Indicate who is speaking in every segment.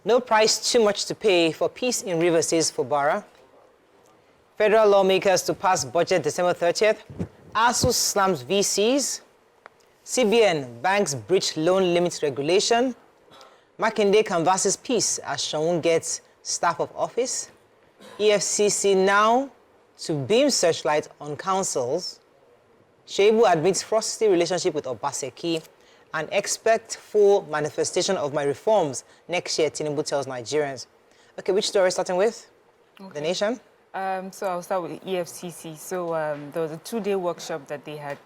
Speaker 1: No price too much to pay for peace in Iriebe State's Fubara. Federal lawmakers to pass budget December 30th. ASU slams VCs. CBN banks breach loan limit regulation. Makinde canvasses peace as Shaun gets staff of office. EFCC now to beam searchlight on councils. Shebu admits frosty relationship with Obaseki. And expect full manifestation of my reforms next year, Tinubu tells Nigerians. Okay, which story starting with? Okay. The Nation?
Speaker 2: So I'll start with the EFCC. So there was a 2-day workshop that they had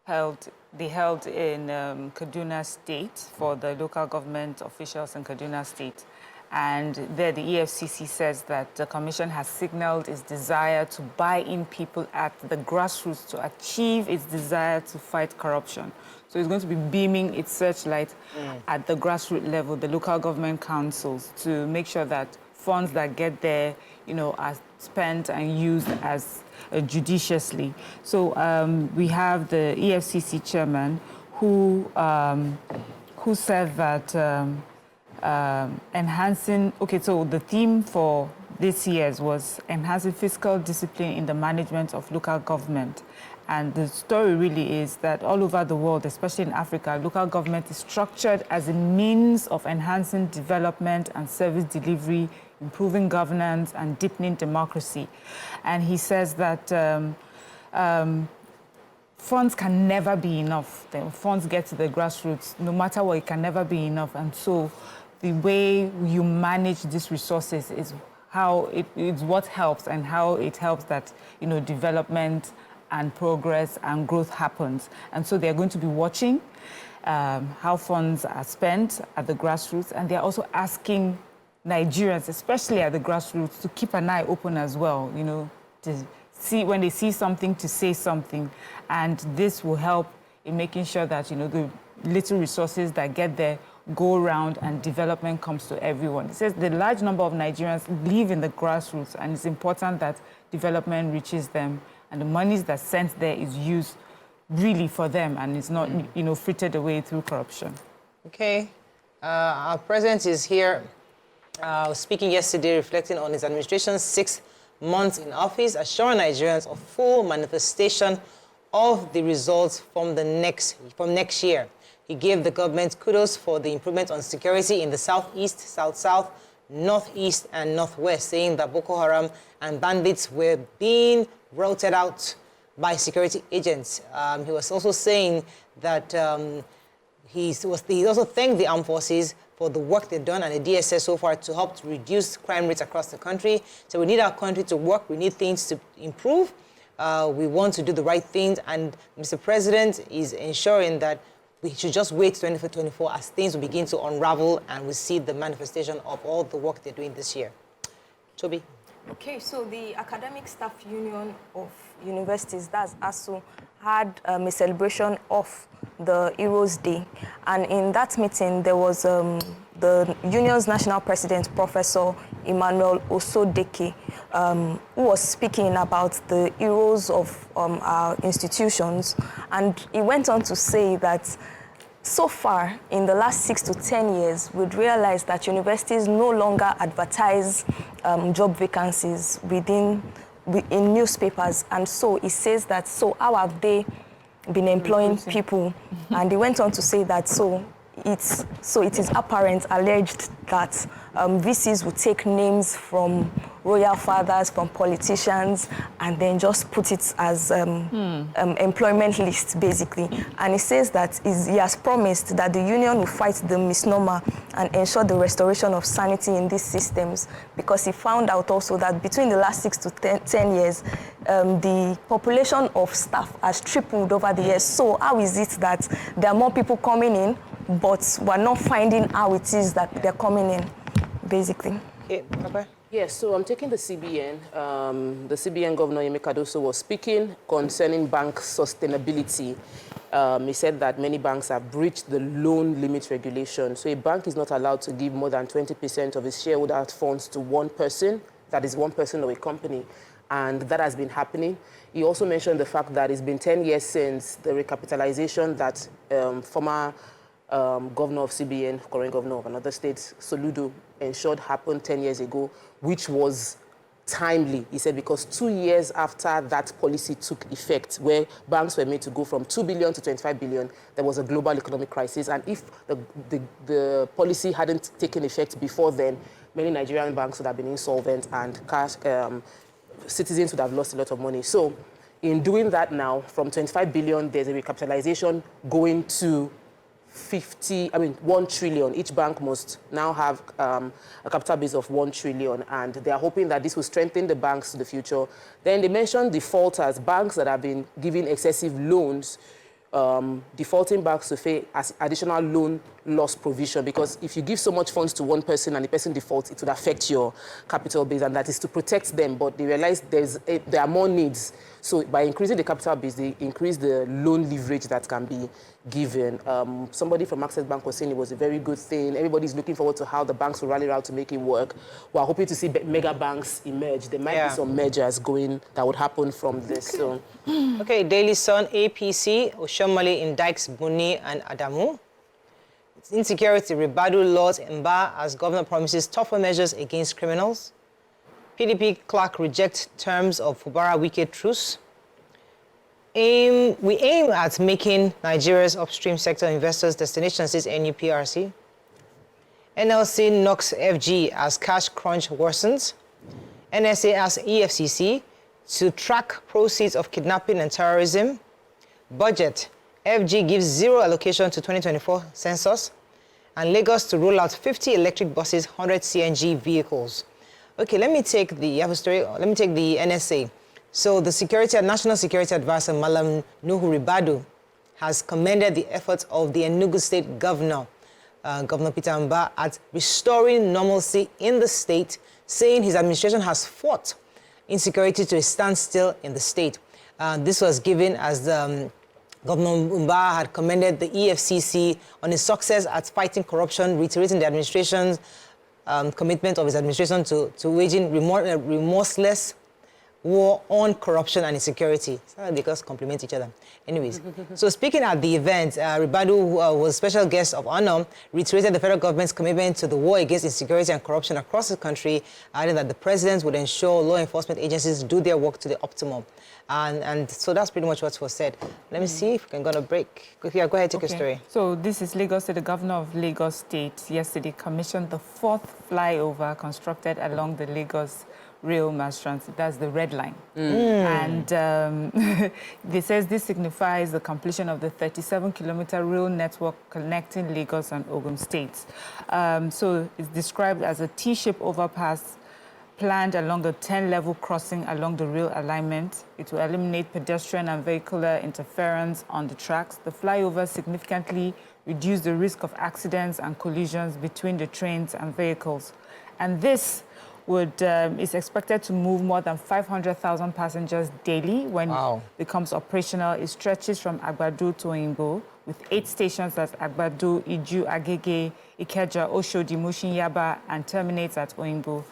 Speaker 2: held. They held in Kaduna State for the local government officials in Kaduna State. And there the EFCC says that the commission has signaled its desire to buy in people at the grassroots to achieve its desire to fight corruption. So it's going to be beaming its searchlight at the grassroots level, the local government councils, to make sure that funds that get there, are spent and used as judiciously. So we have the EFCC chairman who said that enhancing, so the theme for this year's was enhancing fiscal discipline in the management of local government. And the story really is that all over the world, especially in Africa, local government is structured as a means of enhancing development and service delivery, improving governance and deepening democracy. And he says that funds can never be enough. The funds get to the grassroots, no matter what, it can never be enough. And so the way you manage these resources is how it's what helps and how it helps that, development and progress and growth happens. And so they're going to be watching how funds are spent at the grassroots, and they're also asking Nigerians, especially at the grassroots, to keep an eye open as well, to see when they see something, to say something. And this will help in making sure that, the little resources that get there go around and development comes to everyone. It says the large number of Nigerians live in the grassroots, and it's important that development reaches them, and the monies that's sent there is used really for them, and it's not, frittered away through corruption. Okay. Our president is here speaking yesterday, reflecting on his administration's 6 months in office, assuring Nigerians of full manifestation of the results from next year. He gave the government kudos for the improvement on security in the southeast, south-south, northeast, and northwest, saying that Boko Haram and bandits were being routed out by security agents. He was also saying that he also thanked the armed forces for the work they've done and the DSS so far to help to reduce crime rates across the country. So we need our country to work. We need things to improve. We want to do the right things. And Mr. President is ensuring that we should just wait 2024 as things will begin to unravel and we see the manifestation of all the work they're doing this year. Toby.
Speaker 3: Okay, so the Academic Staff Union of Universities, that's ASU, had a celebration of the Heroes Day. And in that meeting, there was the union's national president, Professor Emmanuel Osodeke, who was speaking about the heroes of our institutions. And he went on to say that so far, in the last 6 to 10 years, we'd realized that universities no longer advertise job vacancies in newspapers. And so he says that, so how have they been employing people? And he went on to say that, it is apparent, alleged that VCs would take names from royal fathers, from politicians, and then just put it as employment list, basically. And he says that he has promised that the union will fight the misnomer and ensure the restoration of sanity in these systems, because he found out also that between the last 6 to 10 years, the population of staff has tripled over the years. So how is it that there are more people coming in, but we're not finding how it is that they're coming in, basically?
Speaker 1: Okay, Papa?
Speaker 4: Yes, so I'm taking the CBN. The CBN Governor Yemi Cardoso was speaking concerning bank sustainability. He said that many banks have breached the loan limit regulation. So a bank is not allowed to give more than 20% of its shareholder funds to one person, that is one person or a company. And that has been happening. He also mentioned the fact that it's been 10 years since the recapitalization that former governor of CBN, current governor of another state, Soludo, ensured happened 10 years ago, which was timely. He said because 2 years after that policy took effect, where banks were made to go from 2 billion to 25 billion, there was a global economic crisis. And if the policy hadn't taken effect before then, many Nigerian banks would have been insolvent and citizens would have lost a lot of money. So in doing that now, from 25 billion, there's a recapitalization going to 1 trillion. Each bank must now have a capital base of 1 trillion, and they are hoping that this will strengthen the banks in the future. Then they mentioned defaulters, banks that have been giving excessive loans, defaulting banks to pay as additional loan loss provision, because if you give so much funds to one person and the person defaults, it would affect your capital base, and that is to protect them. But they realize there are more needs. So by increasing the capital base, they increase the loan leverage that can be given. Somebody from Access Bank was saying it was a very good thing. Everybody's looking forward to how the banks will rally around to make it work. We're hoping to see mega banks emerge. There might be some mergers that would happen from this. So.
Speaker 1: Okay, Daily Sun, APC, Oshomole indicts Buni and Adamu. Insecurity, Ribadu laws embar as governor promises tougher measures against criminals. PDP clerk rejects terms of Fubara Wike truce. We aim at making Nigeria's upstream sector investors' destination, says NUPRC. NLC knocks FG as cash crunch worsens. NSA asks EFCC to track proceeds of kidnapping and terrorism. Budget, FG gives zero allocation to 2024 census. And Lagos to roll out 50 electric buses, 100 CNG vehicles. Okay, let me take the NSA. So the National Security Advisor, Malam Nuhu Ribadu, has commended the efforts of the Enugu State Governor, Governor Peter Mbah, at restoring normalcy in the state, saying his administration has fought insecurity to a standstill in the state. This was given as Governor Mbah had commended the EFCC on his success at fighting corruption, reiterating the administration's commitment of his administration to waging remorseless war on corruption and insecurity. It's not like they just complement each other. Anyways, so speaking at the event, Ribadu, who was special guest of honor, reiterated the federal government's commitment to the war against insecurity and corruption across the country, adding that the president would ensure law enforcement agencies do their work to the optimum. And so that's pretty much what was said. Let me see if we can go on a break. Yeah, go ahead, take your story.
Speaker 2: So this is Lagos State. The governor of Lagos State yesterday commissioned the 4th flyover constructed along the Lagos Rail Mass Transit. That's the Red Line. And they says this signifies the completion of the 37-kilometer rail network connecting Lagos and Ogun states. So it's described as a T-shaped overpass planned along a 10-level crossing along the rail alignment. It will eliminate pedestrian and vehicular interference on the tracks. The flyover significantly reduce the risk of accidents and collisions between the trains and vehicles. And this is expected to move more than 500,000 passengers daily when it becomes operational. It stretches from Agbado to Oyingbo with 8 stations at Agbado, Iju, Agege, Ikeja, Oshodi, Mushin, Yaba, and terminates at Oyingbo.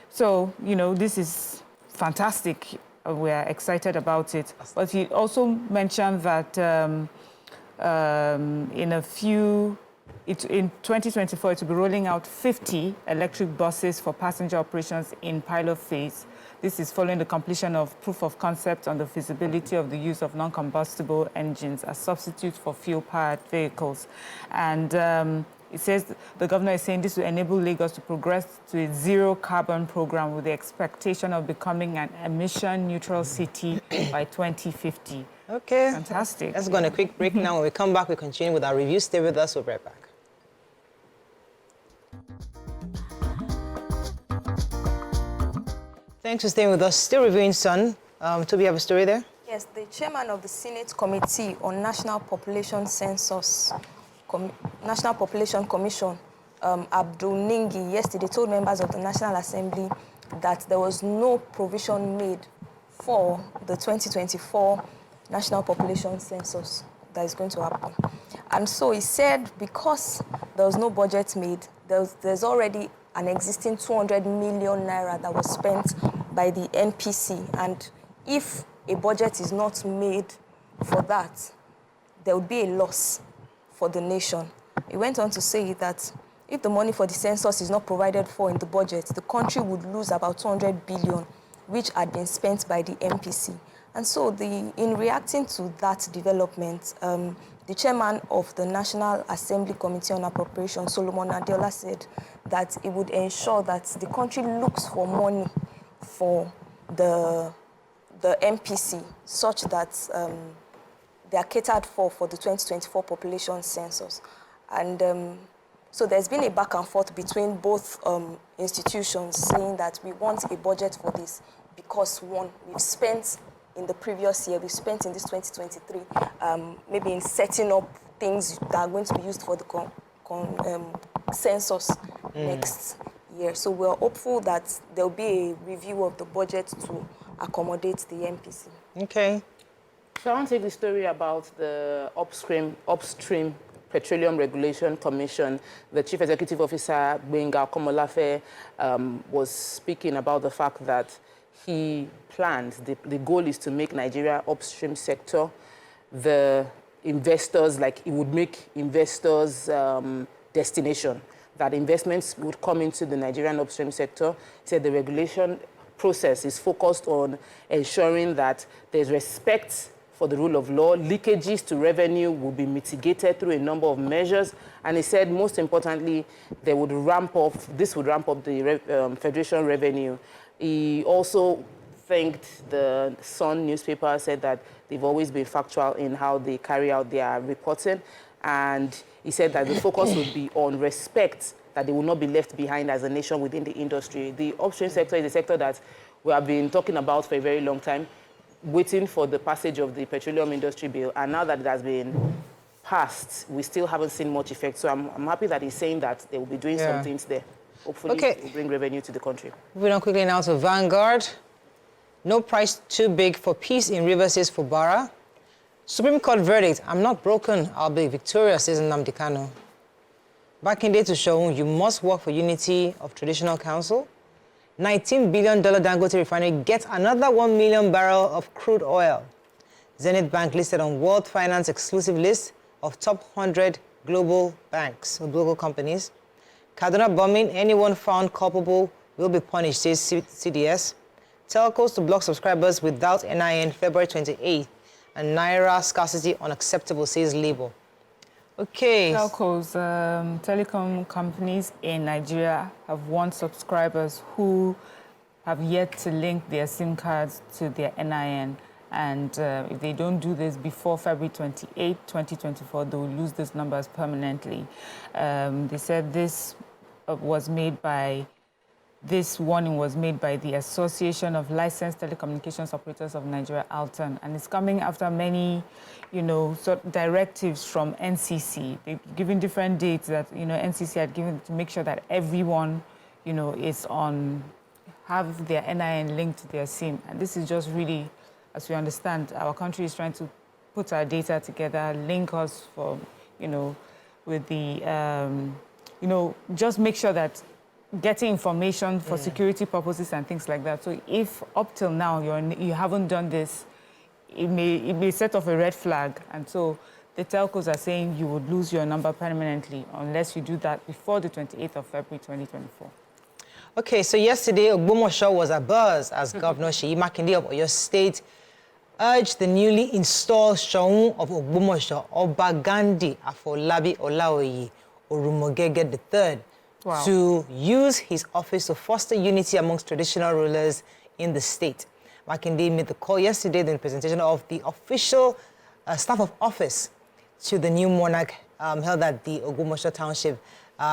Speaker 2: So, you know, this is fantastic. We're excited about it. But he also mentioned that in 2024, it will be rolling out 50 electric buses for passenger operations in pilot phase. This is following the completion of proof of concept on the feasibility of the use of non-combustible engines as substitutes for fuel-powered vehicles. And it says the governor is saying this will enable Lagos to progress to a zero-carbon program with the expectation of becoming an emission-neutral city by 2050.
Speaker 1: Okay.
Speaker 2: Fantastic.
Speaker 1: Let's go on a quick break now. When we come back, we continue with our review. Stay with us. We'll be right back. Thanks for staying with us. Still reviewing Sun. Toby, you have a story there?
Speaker 3: Yes, the chairman of the Senate Committee on National Population Census, National Population Commission, Abdul Ningi, yesterday told members of the National Assembly that there was no provision made for the 2024 National Population Census that is going to happen. And so he said because there was no budget made, there's already an existing 200 million naira that was spent by the NPC. And if a budget is not made for that, there would be a loss for the nation. He went on to say that if the money for the census is not provided for in the budget, the country would lose about 200 billion, which had been spent by the MPC. And so in reacting to that development, the chairman of the National Assembly Committee on Appropriation, Solomon Adiola, said that it would ensure that the country looks for money for the MPC, such that they are catered for the 2024 population census. And so there's been a back and forth between both institutions saying that we want a budget for this because, one, we've spent in the previous year, we've spent in this 2023, maybe in setting up things that are going to be used for the census next year. So we're hopeful that there'll be a review of the budget to accommodate the MPC.
Speaker 1: Okay.
Speaker 4: So I want to take the story about the upstream Petroleum Regulation Commission. The Chief Executive Officer, Gbenga Komolafe, was speaking about the fact that he plans, the goal is to make Nigeria upstream sector the investors, like it would make investors destination, that investments would come into the Nigerian upstream sector. He said the regulation process is focused on ensuring that there's respect for the rule of law, leakages to revenue will be mitigated through a number of measures. And he said, most importantly, this would ramp up the Federation revenue. He also thanked the Sun newspaper, said that they've always been factual in how they carry out their reporting. And he said that the focus would be on respect, that they will not be left behind as a nation within the industry. The upstream sector is a sector that we have been talking about for a very long time, waiting for the passage of the Petroleum Industry Bill. And now that it has been passed, we still haven't seen much effect. So I'm happy that he's saying that they will be doing some things there. Hopefully, it will bring revenue to the country. Moving
Speaker 1: on quickly now to Vanguard. No price too big for peace in Rivers, says Fubara. Supreme Court verdict, I'm not broken, I'll be victorious, says Nnamdi Kanu. Back in day to show you must work for unity of traditional council. $19 billion Dangote refinery gets another 1 million barrel of crude oil. Zenith Bank listed on World Finance exclusive list of top 100 global banks or global companies. Kaduna bombing, anyone found culpable will be punished, says CDS. Telcos to block subscribers without NIN February 28th. And Naira scarcity unacceptable, says Labour. Okay.
Speaker 2: Telcos, telecom companies in Nigeria have warned subscribers who have yet to link their SIM cards to their NIN. And if they don't do this before February 28, 2024, they will lose these numbers permanently. They said this warning was made by the Association of Licensed Telecommunications Operators of Nigeria, ALTON, and it's coming after many, directives from NCC. They've given different dates that, NCC had given to make sure that everyone, have their NIN linked to their SIM. And this is just really, as we understand, our country is trying to put our data together, link us for, with the, just make sure that getting information for security purposes and things like that. So if up till now you haven't done this, it may set off a red flag. And so the telcos are saying you would lose your number permanently unless you do that before the 28th of February 2024.
Speaker 1: Okay, so yesterday, Ogbomoso was abuzz as Governor Seyi Makinde of Oyo State urged the newly installed Shoun of Ogbomoso, Oba Gandhi Afolabi Olaoye Orumogege III, to use his office to foster unity amongst traditional rulers in the state. Makinde made the call yesterday in the presentation of the official staff of office to the new monarch held at the Ogbomoso Township.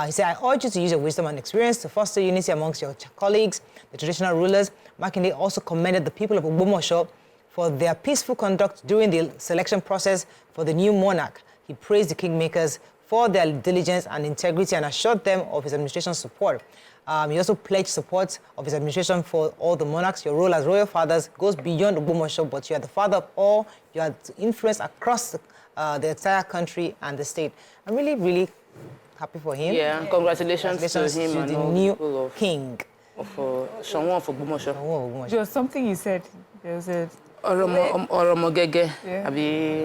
Speaker 1: He said, I urge you to use your wisdom and experience to foster unity amongst your colleagues, the traditional rulers. Makinde also commended the people of Ogbomoso for their peaceful conduct during the selection process for the new monarch. He praised the kingmakers for their diligence and integrity and assured them of his administration's support. He also pledged support of his administration for all the monarchs. Your role as royal fathers goes beyond Ogbomoso, but you are the father of all. You are influence across the entire country and the state. I'm really, really happy for him.
Speaker 4: Yeah, and congratulations to him and
Speaker 1: the
Speaker 4: all
Speaker 1: new
Speaker 4: the people of
Speaker 1: king.
Speaker 4: Shoun of Ogbomoso.
Speaker 2: There was something you said. There was a...
Speaker 4: Oromogege.
Speaker 2: Yeah.
Speaker 4: Abi...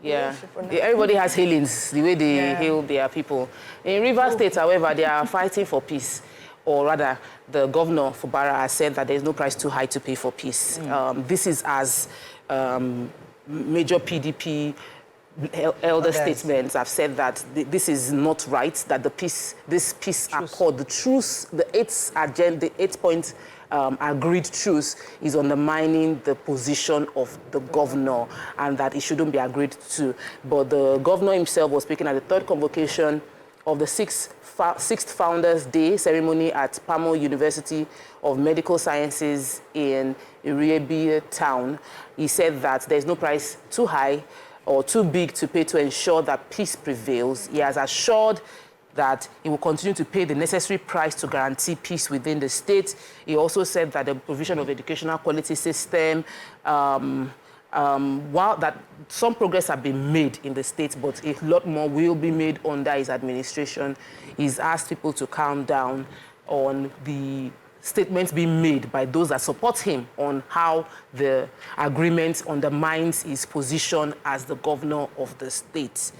Speaker 4: Yeah. Everybody has hailings, the way they hail their people. In Rivers State, however, they are fighting for peace. Or rather, the governor, Fubara, has said that there is no price too high to pay for peace. This is as major PDP elder statements have said that this is not right, that this peace accord, the truce, the eight-point agreed truce is undermining the position of the governor and that it shouldn't be agreed to. But the governor himself was speaking at the third convocation of the sixth Founders Day ceremony at PAMO University of Medical Sciences in Iriebe Town. He said that there's no price too high or too big to pay to ensure that peace prevails. He has assured that he will continue to pay the necessary price to guarantee peace within the state. He also said that the provision of educational quality system, while that some progress have been made in the state, but a lot more will be made under his administration. He's asked people to calm down on the statements being made by those that support him on how the agreement undermines his position as the governor of the state.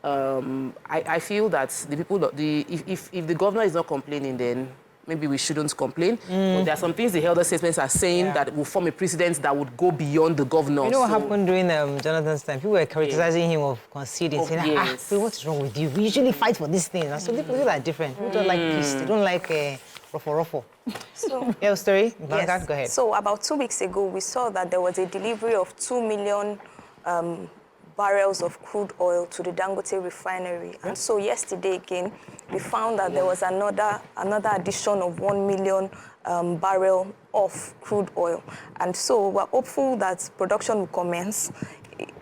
Speaker 4: I feel that the people, if the governor is not complaining, then maybe we shouldn't complain. But there are some things the elder statements are saying that will form a precedent that would go beyond the governor.
Speaker 1: You know what happened during Jonathan's time? People were criticizing him of conceding, saying, what is wrong with you? We usually fight for these things. And so people are different. People don't like peace. They don't like ruffle.
Speaker 3: So,
Speaker 1: story? Yes. Go ahead.
Speaker 3: So about 2 weeks ago, we saw that there was a delivery of 2 million barrels of crude oil to the Dangote refinery. And so yesterday again, we found that there was another addition of 1 million barrel of crude oil. And so we're hopeful that production will commence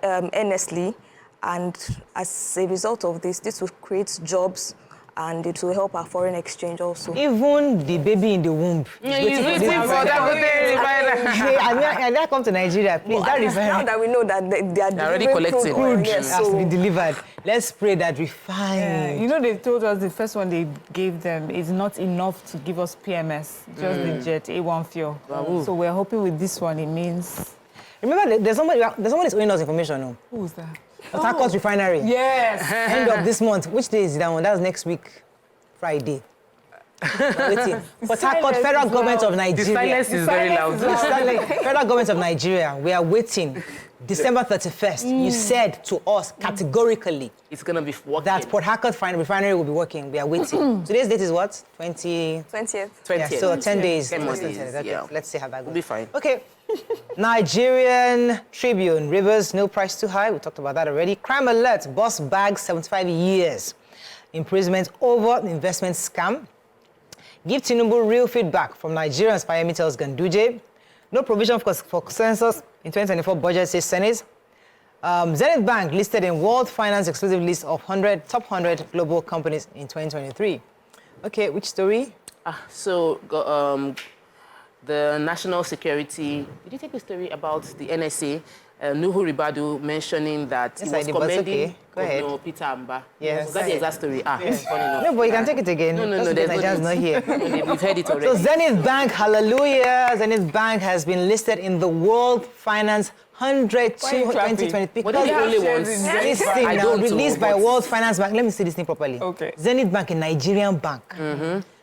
Speaker 3: earnestly. And as a result of this will create jobs and it will help our foreign exchange also.
Speaker 1: Even the baby in the womb.
Speaker 4: Waiting for Dangote refinery.
Speaker 1: And that come to Nigeria, please. That refinery.
Speaker 3: Now that we know that they are
Speaker 4: already collecting.
Speaker 1: Crude has to be delivered. Let's pray that refined.
Speaker 2: You know, they told us the first one they gave them is not enough to give us PMS, just the jet A1 fuel. So we're hoping with this one it means.
Speaker 1: Remember, there's somebody who's owing us information. No?
Speaker 2: Who's that?
Speaker 1: Port Refinery.
Speaker 2: Yes.
Speaker 1: End of this month. Which day is that one? That's next week, Friday. Waiting. Port Federal Government of Nigeria.
Speaker 4: The silence is very loud.
Speaker 1: Federal Government of Nigeria. We are waiting. December 31st. You said to us categorically
Speaker 4: it's going to be working.
Speaker 1: that Port Harcourt Refinery will be working. We are waiting. Today's date is what?
Speaker 3: 20th.
Speaker 1: Yeah, so 10 days.
Speaker 4: 10 more days.
Speaker 1: Okay.
Speaker 4: Yeah.
Speaker 1: Let's see how that goes.
Speaker 4: We'll be fine.
Speaker 1: Okay. Nigerian Tribune, Rivers, no price too high. We talked about that already. Crime alert, boss bags 75 years. Imprisonment over investment scam. Give Tinubu real feedback from Nigerians, Fayemi tells Ganduje. No provision for census in 2024 budget, says Senate. Zenith Bank listed in World Finance exclusive list of top 100 global companies in 2023. Okay, which story?
Speaker 4: The national security, did you take the story about the NSA? Nuhu Ribadu mentioning that he was commending Peter Amba.
Speaker 1: Yes.
Speaker 4: Was that the exact story? Funny enough.
Speaker 1: No, but you can take it again.
Speaker 4: No, there's
Speaker 1: Nigerians not here.
Speaker 4: We've heard it already.
Speaker 1: So Zenith Bank, hallelujah. Zenith Bank has been listed in the World Finance 100 2023.
Speaker 4: What are the only ones?
Speaker 1: This thing now released by World Finance Bank. Let me say this thing properly.
Speaker 2: Okay.
Speaker 1: Zenith Bank, a Nigerian bank,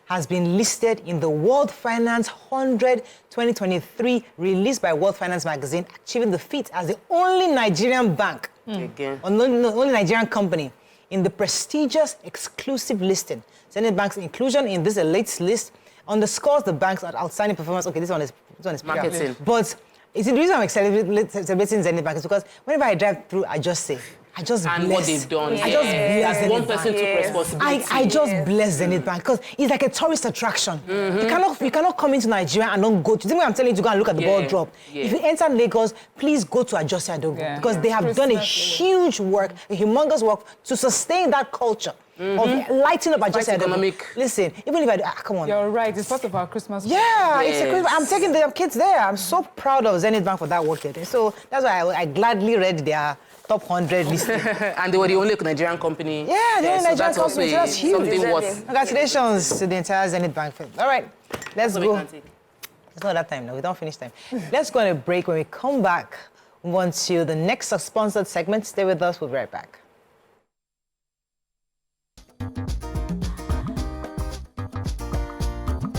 Speaker 1: has been listed in the World Finance 100 2023, released by World Finance Magazine, achieving the feat as the only Nigerian bank, only Nigerian company, in the prestigious exclusive listing. Zenith Bank's inclusion in this elite list underscores the bank's outstanding performance. Okay, this one is
Speaker 4: marketing.
Speaker 1: But the reason I'm celebrating Zenith Bank is because whenever I drive through, I just bless.
Speaker 4: What they've done.
Speaker 1: I just bless Zenith
Speaker 4: One person took responsibility.
Speaker 1: I just bless Zenith Bank because it's like a tourist attraction. You cannot come into Nigeria and not go to. The way I'm telling you to go and look at the ball drop. If you enter Lagos, please go to Ajose Adogo because they have done a huge work, a humongous work to sustain that culture of lighting up Ajose Adogo. Listen, even if I do, come on.
Speaker 2: You're right. It's part of our Christmas.
Speaker 1: Yeah, it's a Christmas. I'm taking the kids there. I'm so proud of Zenith Bank for that work they did. So that's why I gladly read their top 100 listing.
Speaker 4: And they were the only Nigerian company.
Speaker 1: Yeah, the only Nigerian company. So that's huge.
Speaker 4: Something worth.
Speaker 1: Congratulations to the entire Zenith Bank. All right, let's go. It's not that time now. We don't finish time. Let's go on a break. When we come back, move on to the next sponsored segment. Stay with us. We'll be right back.